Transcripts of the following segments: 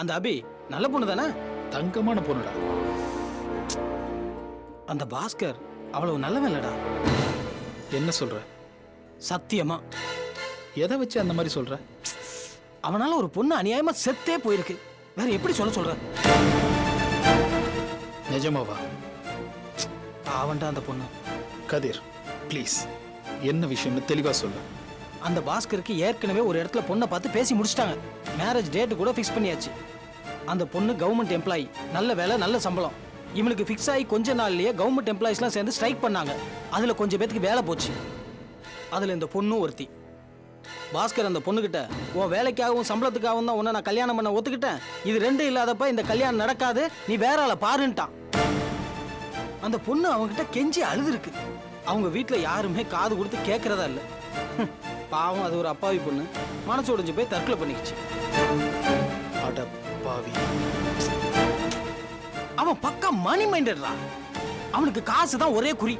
அந்த அபி நல்ல பொண்ணு தானே? தங்கமான பொண்ணுடா. அந்த பாஸ்கர் அவ்வளவு நல்லவன் இல்லடா. என்ன சொல்ற? சத்தியமா. எதை வச்சு அந்த மாதிரி சொல்ற? அவனால ஒரு பொண்ணு அநியாயமா செத்தே போயிருக்கு. வேற எப்படி சொல்ற? நிஜமாவா? அவன்டா அந்த பொண்ணு. கதிர் ப்ளீஸ், என்ன விஷயம்னு தெளிவா சொல்லு. அந்த பாஸ்கருக்கு ஏற்கனவே ஒரு இடத்துல பொண்ணை பார்த்து பேசி முடிச்சிட்டாங்க. மேரேஜ் டேட்டு கூட ஃபிக்ஸ் பண்ணியாச்சு. அந்த பொண்ணு கவர்மெண்ட் எம்ப்ளாயி, நல்ல வேலை, நல்ல சம்பளம். இவனுக்கு ஃபிக்ஸ் ஆகி கொஞ்ச நாள்லயே கவர்மெண்ட் எம்ப்ளாயிஸ்லாம் சேர்ந்து ஸ்ட்ரைக் பண்ணாங்க. அதுல கொஞ்சம் பேத்துக்கு வேலை போச்சு. அதுல இந்த பொண்ணும் ஒருத்தி. பாஸ்கர் அந்த பொண்ணுகிட்ட உன் வேலைக்காகவும் சம்பளத்துக்காகவும் தான் உன்னை நான் கல்யாணம் பண்ண ஒத்துக்கிட்டேன், இது ரெண்டும் இல்லாதப்ப இந்த கல்யாணம் நடக்காது, நீ வேற ஆளை பாருன்ட்டான். அந்த பொண்ணு அவங்ககிட்ட கெஞ்சி அழுதுருக்கு. அவங்க வீட்டில் யாருமே காது கொடுத்து கேட்கறதா இல்லை. பாவம், அது ஒரு அப்பாவி பொண்ணு, மனசு உடைஞ்சு போய் தற்கொலை பண்ணிக்கிச்சு. அட பாவி. அவன் பக்கா மணி மைண்டட்ரா. அவனுக்கு காசு தான் ஒரே குறி.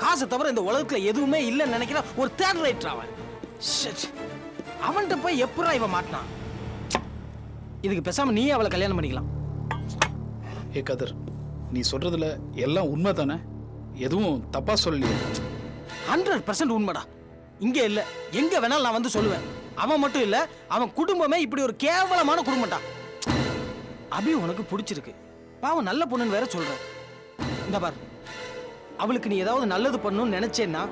காசை தவிர இந்த உலகத்துல எதுவுமே இல்லைன்னு நினைக்கிற ஒரு தேர்ட் ரைட்டர் அவன். அவன்கிட்ட போய் எப்படா இவன் மாட்டினான்? இதுக்கு பேசாம நீயே அவளை கல்யாணம் பண்ணிக்கலாம். ஏ கதிர், நீ சொல்றதுல எல்லாம் உண்மை தானே? எதுவும் தப்பா சொல்லலையே? 100% உண்மைடா. இங்க இல்ல, எங்க வேணாலும் நான் வந்து சொல்லுவேன். அவன் மட்டும் இல்ல, அவன் குடும்பமே இப்படி ஒரு கேவலமான குடும்பம்டா. அபி உனக்கு பிடிச்சிருக்கு, பாவம் நல்ல பொண்ணுன்னு வேற சொல்ற. இந்த பார், அவளுக்கு நீ ஏதாவது நல்லது பண்ணணும்னு நினைச்சேன்னா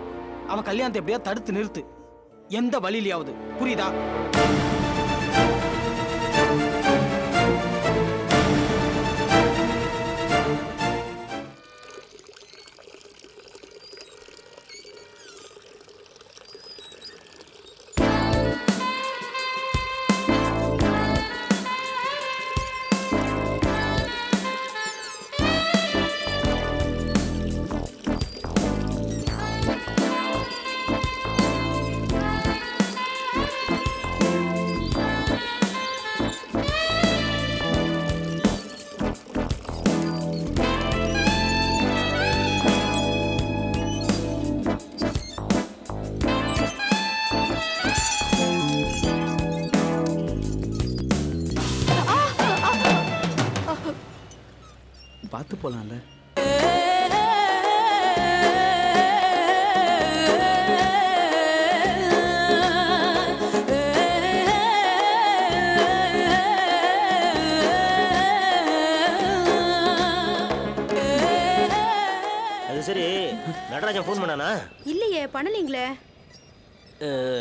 அவன் கல்யாணத்தை எப்படியா தடுத்து நிறுத்து, எந்த வழியிலையாவது. புரியுதா? பார்த்து போலாம்ல. அது சரி, நடராஜன் ஃபோன் பண்ணானா? இல்லையே, பண்ணலீங்களே.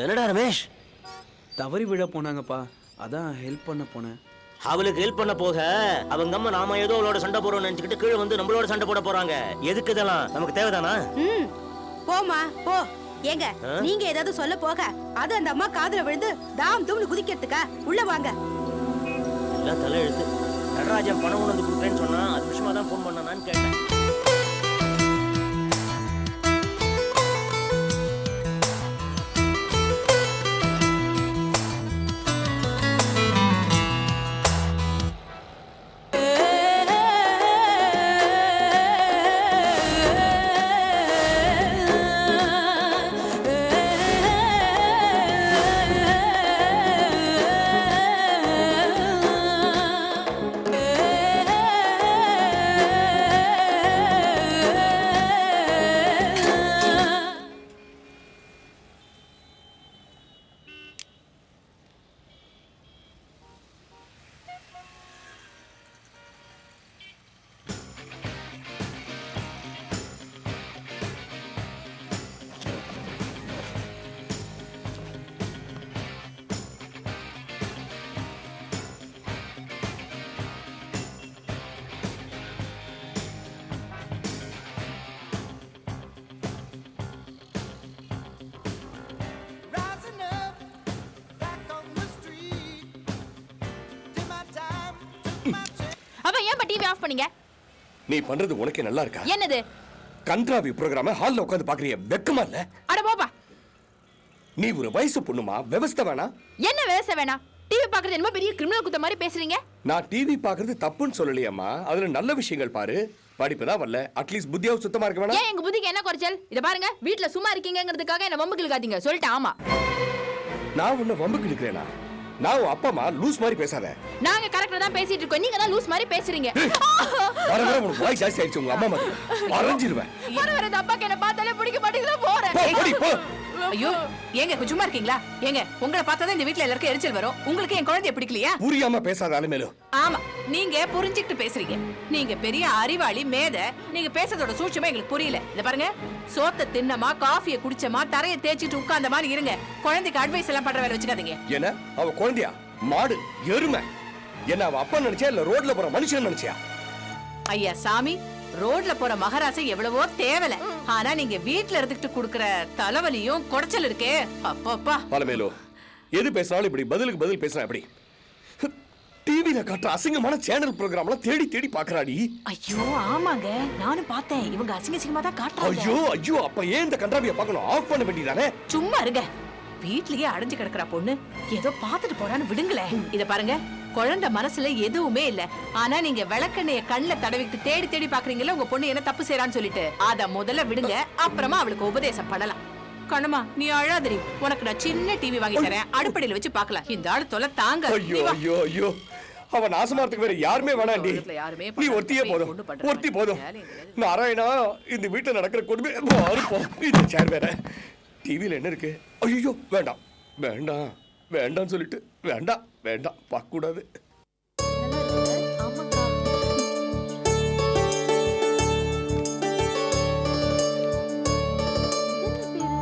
என்னடா ரமேஷ்? தவறி விழ போனாங்கப்பா, அதான் ஹெல்ப் பண்ண போனேன். அவளுக்கு ஹெல்ப் பண்ண போக அவங்க அம்மா நாம ஏதோ அவளோட சண்டை போறோம்னு நினைச்சுக்கிட்டு கீழே வந்து நம்மளோட சண்டை போட போறாங்க. எதுக்கு இதெல்லாம்? நமக்கு தேவைதானா? போமா போ. ஏங்க, நீங்க ஏதாவது சொல்ல போக அது அந்த அம்மா காதுல விழுந்து தாம் தூம்னு குதிக்கிறதுக்கா? உள்ள வாங்க. எல்லாம் தலை எழுத்து. நடராஜன் பணம் கொண்டு வந்து கொடுக்குறேன்னு சொன்னா அது விஷயமா தான் ஃபோன் பண்ணானான்னு கேட்டேன். அப்ப ஏன் டிவி ஆஃப் பண்ணீங்க? நீ பண்றது உனக்கே நல்லா இருக்கா? என்னது? கண்ட்ராவி புரோகிராம ஹால்ல உட்கார்ந்து பாக்குறிய, வெக்கமா இல்ல? அட போப்பா. நீ ஒரு வயசு பொண்ணுமா, விவஸ்தை வேணா? என்ன விவசாய வேணா? டிவி பாக்குறது என்னமோ பெரிய கிரிமினல் குத்த மாதிரி பேசுறீங்க. நான் டிவி பாக்குறது தப்புன்னு சொல்லலையம்மா, அதுல நல்ல விஷயங்கள் பாரு. படிப்பு தான் வரல, அட்லீஸ்ட் புத்தியாவும் சுத்தமா இருக்க வேணா? ஏன் எங்க புத்திக்கு என்ன குறைச்சல்? இத பாருங்க, வீட்ல சும்மா இருக்கீங்கங்கிறதுக்காக என்ன வம்புக்கு இழுக்காதீங்க, சொல்லிட்டேன். ஆமா, நான் உன்னை வம்புக்கு இழுக்கிறேனா? நான் உன் அப்பா அம்மா லூஸ் மாதிரி பேசாத. நாங்க கரெக்டா தான் பேசிட்டு இருக்கோம், நீங்க தான் லூஸ் மாதிரி பேசுறீங்க. வர வர உனக்கு வாய் ஜாஸ்தி ஆயிடுச்சு. உங்க அம்மா மாதிரி வரைஞ்சிருவேன். வர அப்பாக்கு என்ன பார்த்தாலே பிடிக்க மாட்டேங்குது, போறேன். போ, ஓடி போ. ஐயோ ஏங்க சும்மா இருக்கீங்களா? ஏங்க உங்களை பார்த்தாதான் இந்த வீட்ல எல்லாருக்கும் எரிச்சல் வரும். உங்களுக்கு என் குழந்தைய பிடிக்கலையா? புரியாம பேசாத அலுமேலு. ஆமா, நீங்க புரிஞ்சுக்கிட்டு பேசுறீங்க. நீங்க பெரிய அறிவாளி மேத. நீங்க பேசுறதோட சூட்சமா எங்களுக்கு புரியல. இத பாருங்க, சோத்த தின்னமா, காஃபியை குடிச்சமா, தரையை தேய்ச்சிட்டு உட்கார்ந்த மாதிரி இருங்க. குழந்தைக்கு அட்வைஸ் எல்லாம் பண்ற வேலை வச்சுக்காதீங்க. என்ன அவ குழந்தையா? மாடு, எருமை? என்ன அவ அப்பா நினைச்சியா இல்ல ரோட்ல போற மனுஷன் நினைச்சியா? ஐயா சாமி, ரோட்ல போற மகராசை எவ்வளவோ தேவல. ஆனா நீங்க வீட்ல இருந்துட்டு குடுக்கற தலைவலியும் குடைச்சல் இருக்கே, அப்பப்பா. அலுமேலு, எது பேசினாலும் இப்படி பதிலுக்கு பதில் பேசுறா எப்படி? டிவில காட்டுற அசிங்கமான சேனல் ப்ரோகிராம்லாம் தேடி தேடி பாக்குறாடி. ஐயோ ஆமாங்க, நானும் பார்த்தேன். இவங்க அசிங்கமா தான் காட்டுறாங்க. ஐயோ ஐயோ, அப்ப ஏன் இந்த கண்டாவிய பார்க்கணும்? ஆஃப் பண்ண வேண்டியதானே? சும்மா இருங்க. வீட்லயே அடைஞ்சு கிடக்குற பொண்ணு ஏதோ பாத்துட்டு போறான்னு விடுங்களேன். இத பாருங்க, குழந்தை மனசுல எதுவுமே இல்ல. ஆனா நீங்க விளக்கெண்ணைய கண்ணுல தடவிட்டு தேடி தேடி பாக்குறீங்கல்ல உங்க பொண்ணு என்ன தப்பு செய்யறான்னு சொல்லிட்டு. அத முதல்ல விடுங்க, அப்புறமா அவளுக்கு உபதேசம் பண்ணலாம். கண்ணம்மா நீ அழாதரி, உனக்கு நான் சின்ன டிவி வாங்கி தரேன், அடுப்படியில வச்சு பார்க்கலாம். இந்த ஆளு தொலை தாங்க. ஐயோ ஐயோ ஐயோ, அவன் நாசமாறதுக்கு வேற யாருமே வேணாண்டி. நீ ஒருத்தியே போதும், ஒருத்தி போதும். நாராயணா, இந்த வீட்டுல நடக்கிற கொடுமை பாருப்போம். இந்த சேர் வேற, டிவியில என்ன இருக்கு? ஐயோ வேண்டாம் வேண்டாம் வேண்டாம் சொல்லிட்டு வேண்டாம் வேண்டாம் பார்க்க கூடாது.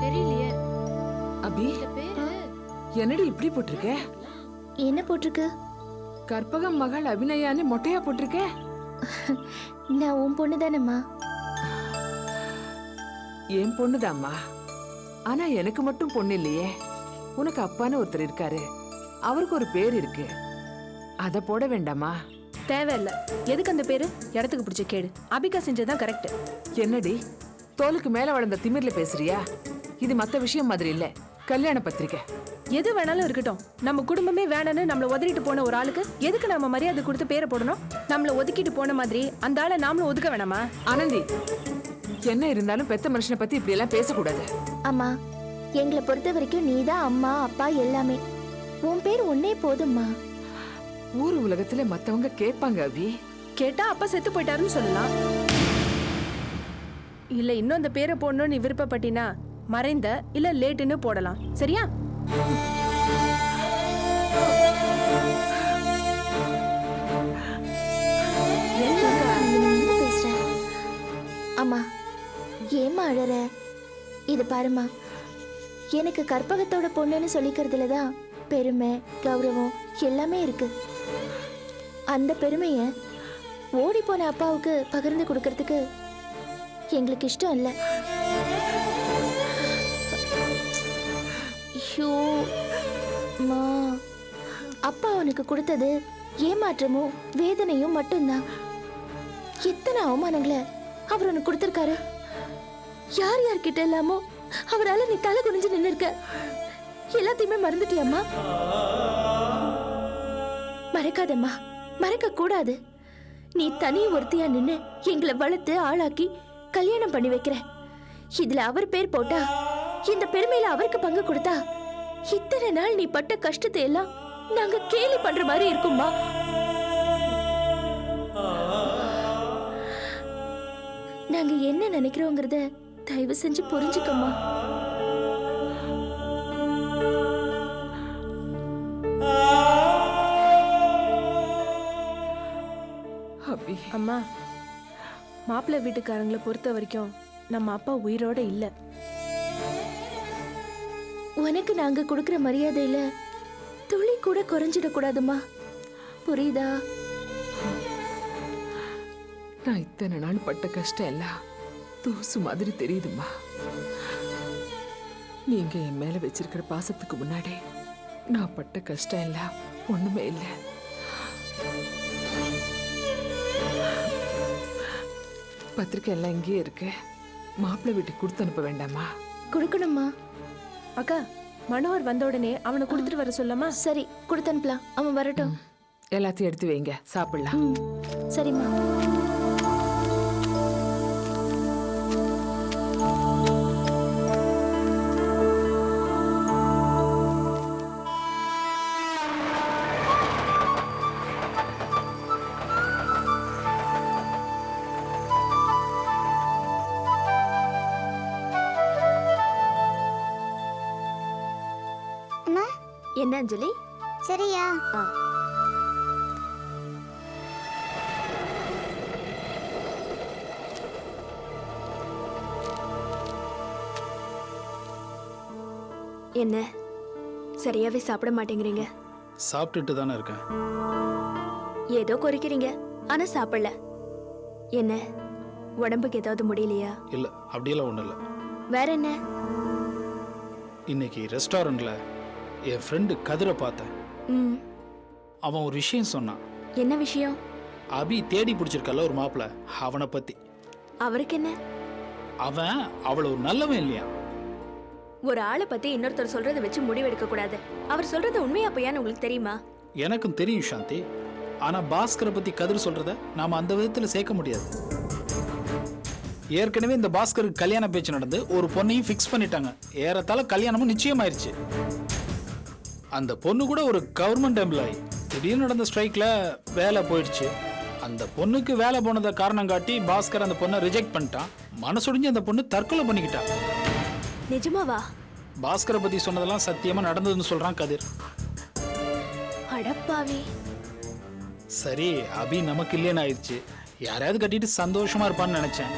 தெரியலையே அபி, என்னடி இப்படி போட்டிருக்க? என்ன போட்டிருக்கு? கற்பகம் மகள் அபிநயான்னு மொட்டையா போட்டிருக்க. நான் உன் பொண்ணு தானம்மா. என் பொண்ணுதாம்மா. ஆனா எனக்கு மட்டும் பொண்ணு இல்லையே. உனக்கு அப்பான்னு ஒருத்தர் இருக்காரு, அவருக்கு ஒரு பேர் இருக்கு. அத போட வேண்டாமா? தேவையில்ல. எதுக்கு அந்த பேரு? இடத்துக்கு பிடிச்ச கேடு. அபிகா செஞ்சதான் கரெக்ட். என்னடி தோலுக்கு மேல வளர்ந்த திமிர்ல பேசுறியா? இது மத்த விஷயம் மாதிரி இல்ல, கல்யாண பத்திரிக்கை. எது வேணாலும் இருக்கட்டும், நம்ம குடும்பமே வேணான்னு நம்மள ஒதுக்கிட்டு போன ஒரு ஆளுக்கு எதுக்கு நம்ம மரியாதை கொடுத்து பேரை போடணும்? நம்மள ஒதுக்கிட்டு போன மாதிரி அந்த ஆளை நாமளும் ஒதுக்க வேணாமா? ஆனந்தி, என்ன இருந்தாலும் பெத்த மனுஷனை பத்தி இப்படி எல்லாம் பேசக்கூடாது. அம்மா, எங்களை பொறுத்த வரைக்கும் நீதான் அம்மா அப்பா எல்லாமே. உன் பேர் ஒன்னே போதும்மா. ஊர் உலகத்துல மத்தவங்க கேட்பாங்க அபி. கேட்டா அப்பா செத்து போயிட்டாருன்னு சொல்லலாம். இல்ல இன்னும் அந்த பேரை போடணும்னு நீ விருப்பப்பட்டினா மறைந்த இல்ல லேட்டுன்னு போடலாம். சரியா? பேசுற அம்மா, ஏம்மா அழற? இது பாருமா, எனக்கு கற்பகத்தோட பொண்ணுன்னு சொல்லிக்கிறதுலதான் பெருமை கௌரவம் எல்லாமே இருக்கு. அந்த பெருமைய ஓடி போன அப்பாவுக்கு பகிர்ந்து கொடுக்கறதுக்கு எங்களுக்கு இஷ்டம் இல்லை. ஐயோ மா, அப்பா அவனுக்கு கொடுத்தது ஏமாற்றமும் வேதனையும் மட்டும்தான். எத்தனை அவமானங்களை அவர் உனக்கு கொடுத்திருக்காரு. யார் யார்கிட்ட இல்லாமோ அவரால் நீ தலை குனிஞ்சு நின்று இருக்க. எல்லாத்தையுமே மறந்துட்டியம்மா? மறக்காதம்மா, மறக்க கூடாது. நீ தனி ஒருத்தியா நின்னு எங்களை வளர்த்து ஆளாக்கி கல்யாணம் பண்ணி வைக்கிற. இதுல அவர் பேர் போட்டா, இந்த பெருமையில அவருக்கு பங்கு கொடுத்தா, இத்தனை நாள் நீ பட்ட கஷ்டத்தை எல்லாம் நாங்க கேலி பண்ற மாதிரி இருக்கும்பா. நாங்க என்ன நினைக்கிறோங்கிறத தயவு செஞ்சு புரிஞ்சுக்கம்மா. அபி, அம்மா, மாப்பிள்ளை வீட்டுக்காரங்களை பொறுத்த வரைக்கும் நம்ம அப்பா உயிரோட இல்ல. உனக்கு நாங்க கொடுக்கிற மரியாதையில துளி கூட குறைஞ்சிடக்கூடாதுமா, புரியுதா? நான் இத்தனை நாள் பட்ட கஷ்டம் எல்லாம் தூசு மாதிரி தெரியுதுமா. நீங்க என் மேல வச்சிருக்கிற பாசத்துக்கு முன்னாடி நான் பட்ட கஷ்டம் எல்லாம் ஒண்ணுமே இல்லை. பத்திரிக்கை எல்லாம் இங்கேயே இருக்கு. மாப்பிள்ளை வீட்டுக்கு கொடுத்து அனுப்ப வேண்டாமா? கொடுக்கணுமா? அக்கா, மனோகர் வந்த உடனே அவனை கொடுத்துட்டு வர சொல்லமா? சரி, கொடுத்து அனுப்பலாம். அவன் வரட்டும். எல்லாத்தையும் எடுத்து வைங்க, சாப்பிடலாம். சரிம்மா. என்ன அஞ்சலி? சரியா? என்ன சரியாவே சாப்பிட மாட்டேங்கிறீங்க? சாப்பிட்டுட்டு தானே இருக்கேன். ஏதோ குறைக்கிறீங்க ஆனா சாப்பிடல. என்ன உடம்புக்கு ஏதாவது முடியலையா? இல்லை அப்படியெல்லாம் ஒன்றும் இல்லை. வேற என்ன? இன்னைக்கு ரெஸ்டாரண்ட்ல என் ஃப்ரெண்டு கதிரை பார்த்தேன். ம், அவன் ஒரு விஷயம் சொன்னான். என்ன விஷயம்? அபி தேடி பிடிச்சிருக்கல ஒரு மாப்பிள்ள, அவனை பத்தி. அவருக்கு என்ன? அவன் அவ்வளவு ஒரு நல்லவன் இல்லையா? ஒரு ஆளை பத்தி இன்னொருத்தர் சொல்றதை வச்சு முடிவெடுக்க கூடாது. அவர் சொல்றது உண்மையா பொய்யான்னு உங்களுக்கு தெரியுமா? எனக்கும் தெரியும் சாந்தி. ஆனா பாஸ்கரை பத்தி கதிர் சொல்றத நாம அந்த விதத்துல சேர்க்க முடியாது. ஏற்கனவே இந்த பாஸ்கருக்கு கல்யாண பேச்சு நடந்து ஒரு பொண்ணையும் ஃபிக்ஸ் பண்ணிட்டாங்க. ஏறத்தாழ கல்யாணமும் நிச்சயமாயிருச்சு. அந்த பொண்ணு கூட ஒரு கவர்மெண்ட் எம்ப்ளாயி. திடீர்னு நடந்த ஸ்ட்ரைக்ல வேலை போயிடுச்சு. அந்த பொண்ணுக்கு வேலை போனதை காரணம் காட்டி பாஸ்கர் அந்த பொண்ணை ரிஜெக்ட் பண்ணிட்டான். மனசுடிஞ்சு அந்த பொண்ணு தற்கொலை பண்ணிக்கிட்டா. நிஜமாவா? பாஸ்கரை பத்தி சொன்னதெல்லாம் சத்தியமா நடந்ததுன்னு சொல்றான் கதிர். அடப்பாவி. சரி, அபி நமக்கு இல்லைன்னு ஆயிடுச்சு. யாரையாவது கட்டிட்டு சந்தோஷமா இருப்பான்னு நினைச்சேன்.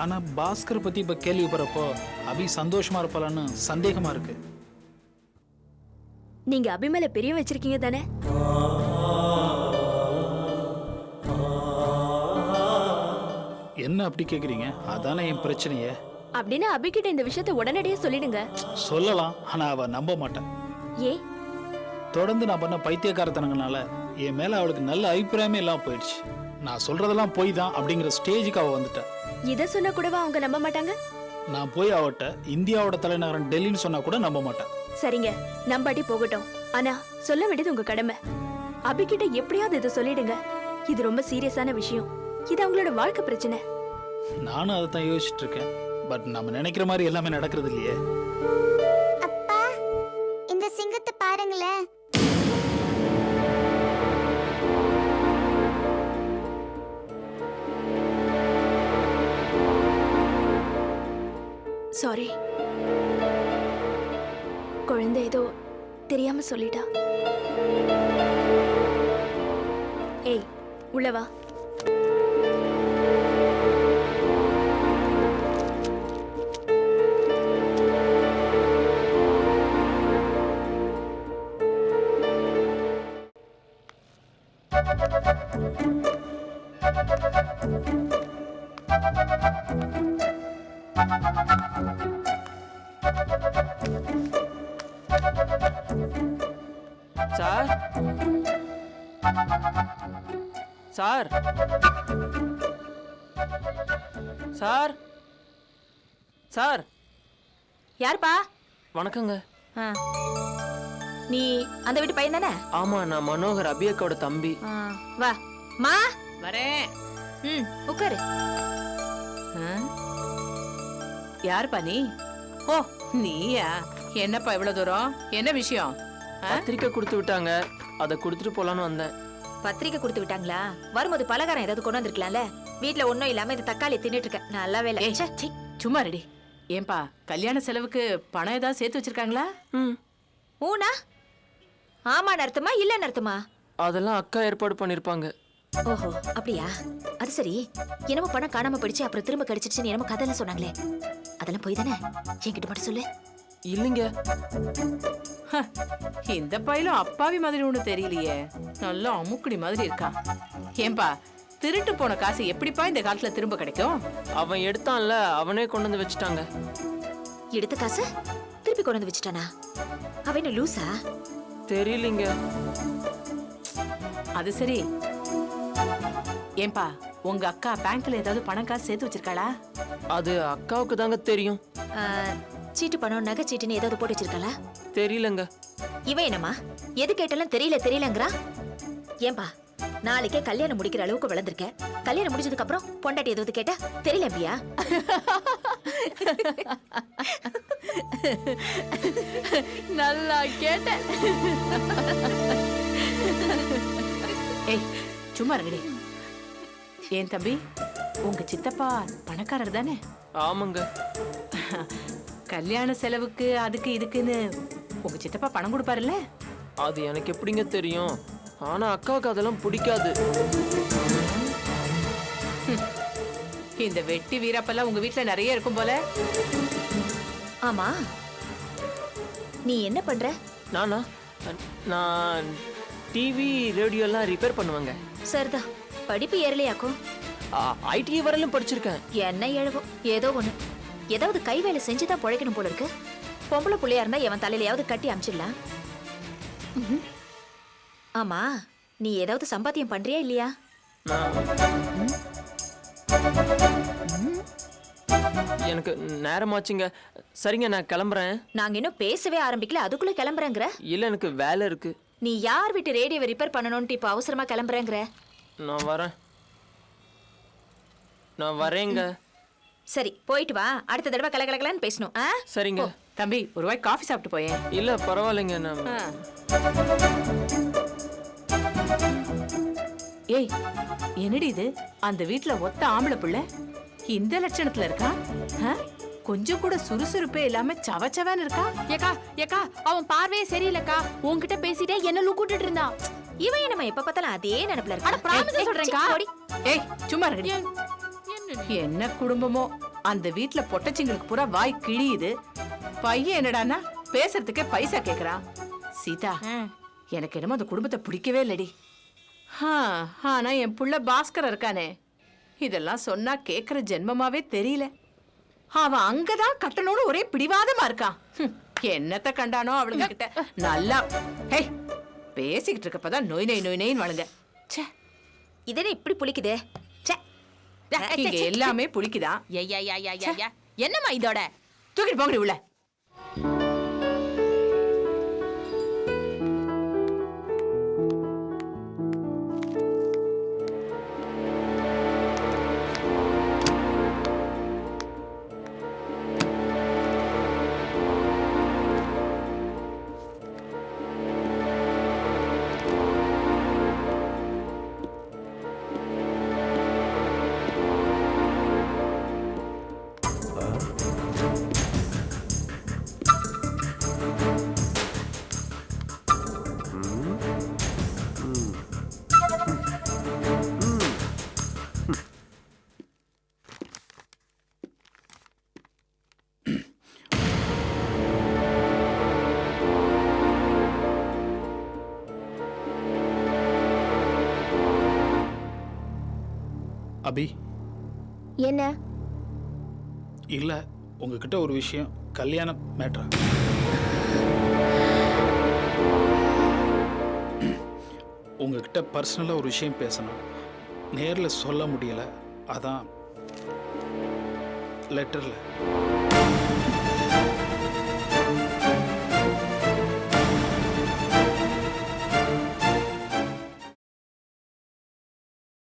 ஆனா பாஸ்கர் பத்தி இப்ப கேள்விப்படுறப்போ அபி சந்தோஷமா இருப்பாளான்னு சந்தேகமா இருக்கு. நீங்க அபி மேல பெரிய வச்சிருக்கீங்க தானே? என்ன அப்படி கேக்குறீங்க? அதானே என் பிரச்சனையே. அப்படின்னா அபிகிட்ட இந்த விஷயத்தை உடனடியே சொல்லிடுங்க. சொல்லலாம், ஆனா அவ நம்ப மாட்டான். ஏ? தொடர்ந்து நான் பண்ண பைத்தியக்காரத்தனங்கனால என் மேல அவளுக்கு நல்ல அபிப்பிராயமே எல்லாம் போயிடுச்சு. நான் சொல்றதெல்லாம் போய் தான் அப்படிங்கிற ஸ்டேஜுக்கு அவ வந்துட்டா. இத சொன்னா கூடவா அவங்க நம்ப மாட்டாங்க? நான் போய் அவட்ட இந்தியாவோட தலைநகரம் டெல்லின்னு சொன்னா கூட நம்ப மாட்டேன். சரிங்க, நம்பாட்டி போகட்டும். ஆனா சொல்ல வேண்டியது உங்க கடமை. அபிகிட்ட எப்படியாவது இதை சொல்லிடுங்க. இது ரொம்ப சீரியஸான விஷயம். இது அவங்களோட வாழ்க்கை பிரச்சனை. நானும் அதை தான் யோசிச்சுட்டு இருக்கேன். பட் நம்ம நினைக்கிற மாதிரி எல்லாமே நடக்கிறது இல்லையே. அப்பா, இந்த சிங்கத்தை பாருங்களேன். சாரி, குழந்தை ஏதோ தெரியாம சொல்லிட்டா. ஏய், உள்ள வா. Sir, sir, sir, sir. யாருப்பா? வணக்கங்க. நீ அந்த வீட்டு பையன் தானே? ஆமா, நான் மனோகர், அபியக்காவோட தம்பி. வா. மா வரேன். ம், உட்காரு. யாருப்பா நீ? ஓ, நீயா? என்னப்பா இவ்வளவு தூரம்? என்ன விஷயம்? பத்திரிக்கை கொடுத்து விட்டாங்க, அதை கொடுத்துட்டு போலான்னு வந்தேன். பத்திரிக்கை கொடுத்து விட்டாங்களா? வரும்போது பலகாரம் ஏதாவது கொண்டு வந்திருக்கலாம்ல. வீட்ல ஒண்ணும் இல்லாம இந்த தக்காளி தின்னுட்டு இருக்க. நல்ல வேலை. ஏய், சீ, சும்மா ரெடி. ஏன்பா, கல்யாண செலவுக்கு பணம் ஏதாவது சேர்த்து வச்சிருக்காங்களா? ஊனா? ஆமா அர்த்தமா இல்ல அர்த்தமா? அதெல்லாம் அக்கா ஏற்பாடு பண்ணிருப்பாங்க. ஓஹோ, அப்படியா? அது சரி. என்னமோ பணம் காணாம போயிடுச்சு, அப்புறம் திரும்ப கிடைச்சிடுச்சுன்னு என்னமோ கதையில சொன்னாங்களே, அதெல்லாம் போய் தானே? என்கிட்ட மட்டும் சொல்லு. இல்லைங்க. இந்த பையலும் அப்பாவி மாதிரி ஒண்ணு தெரியலையே. நல்லா அமுக்குடி மாதிரி இருக்கான். ஏன்பா, திருட்டு போன காசு எப்படிப்பா இந்த காலத்துல திரும்ப கிடைக்கும்? அவன் எடுத்தான்ல, அவனே கொண்டு வந்து வச்சுட்டாங்க. எடுத்த காசு திருப்பி கொண்டு வந்து வச்சுட்டானா? அவன் என்ன லூசா? தெரியலீங்க. அது சரி. ஏன்பா, உங்க அக்கா பேங்க்ல ஏதாவது பணம் காசு சேர்த்து வச்சிருக்காளா? அது அக்காவுக்கு தாங்க தெரியும். சீட்டு பணம், நகை சீட்டுன்னு ஏதாவது போட்டு வச்சிருக்காளா? தெரியலங்க. இவன் என்னம்மா எது கேட்டாலும் தெரியலங்கிறா? ஏன்பா, நாளைக்கே கல்யாணம் முடிக்கிற அளவுக்கு வளர்ந்துருக்க. கல்யாணம் முடிஞ்சதுக்கு அப்புறம் பொண்டாட்டி ஏதாவது கேட்டா தெரியலம்பியா? நல்லா கேட்ட. ஏய், சும்மா இருங்கடி. ஏன் தம்பி, உங்க சித்தப்பா பணக்காரர் தானே? ஆமாங்க. கல்யாண செலவுக்கு அதுக்கு இதுக்குன்னு உங்க சித்தப்பா பணம் கொடுப்பாருல்ல? அது எனக்கு எப்படிங்க தெரியும்? ஆனா அக்காவுக்கு அதெல்லாம் பிடிக்காது. இந்த வெட்டி வீரப்பெல்லாம் உங்க வீட்ல நிறைய இருக்கும் போல. ஆமா, நீ என்ன பண்ற? நானா? நான் டிவி ரேடியோ எல்லாம் ரிப்பேர் பண்ணுவேங்க. சரிதான். படிப்பு ஏறலையாக்கும்? ஐடி வரையிலும் படிச்சிருக்கேன். என்ன எழுவும் ஏதோ ஒண்ணு. ஏதாவது கை வேலை செஞ்சுதான் பொழைக்கணும் போல இருக்கு. பொம்பளை புள்ளையா இருந்தா எவன் தலையிலையாவது கட்டி அமிச்சிடலாம். ஆமா, நீ ஏதாவது சம்பாத்தியம் பண்றியா இல்லையா? எனக்கு நேரமாச்சுங்க. சரிங்க, நான் கிளம்புறேன். நாங்க இன்னும் பேசவே ஆரம்பிக்கல, அதுக்குள்ள கிளம்புறேங்கிற? இல்ல, எனக்கு வேலை இருக்கு. நீ யார் வீட்டு ரேடியோவை ரிப்பேர் பண்ணணும்னு இப்ப அவசரமா கிளம்புறேங்கிற? நான் வரேங்க. சரி, போயிட்டு வா. அடுத்த தடவை கலகலகலன்னு பேசணும். சரிங்க. தம்பி, ஒரு வாய் காஃபி சாப்பிட்டு போயேன். இல்ல பரவாயில்லைங்க. ஏய், என்னடி இது? அந்த வீட்ல ஒத்த ஆம்பளை பிள்ளை இந்த லட்சணத்துல இருக்கா? கொஞ்சம் கூட சுறுசுறுப்பே இல்லாம சவச்சவன்னு இருக்கா. ஏக்கா அவன் பார்வையே சரியில்லக்கா. உன்கிட்ட பேசிட்டே என்ன லூக்கிட்டு இருந்தான். இவன் நம்ம எப்ப பார்த்தாலும் அதே நினைப்புல இருக்கு. சொல்றேன்க்கா. ஏய், சும்மா இருடி. என்ன குடும்பமோ, அந்த வீட்ல பொட்டச்சிங்களுக்கு பூரா வாய் கிழியுது. பையன் என்னடான்னா பேசுறதுக்கே பைசா கேக்குறான். சீதா, எனக்கு என்னமோ அந்த குடும்பத்தை பிடிக்கவே இல்லடி. ஆனா என் புள்ள பாஸ்கர் இருக்கானே, இதெல்லாம் சொன்னா கேக்குற ஜென்மமாவே தெரியல. அவன் அங்கதான் கட்டணும்னு ஒரே பிடிவாதமா இருக்கான். என்னத்த கண்டானோ அவளுங்க கிட்ட. நல்லா பேசிக்கிட்டு இருக்கப்பதான் நோய் நோய் நோய் நோயின்னு வழுங்க. இதே இப்படி புளிக்குதே. இங்க எல்லாமே புளிக்குதான். என்னம்மா இதோட? தூக்கிட்டு போங்கடி உள்ள. அபி, என்ன? இல்ல, உங்ககிட்ட ஒரு விஷயம். கல்யாண மேட்ரா. உங்ககிட்ட பர்சனலா ஒரு விஷயம் பேசணும். நேர்ல சொல்ல முடியல, அதான் லெட்டர்ல.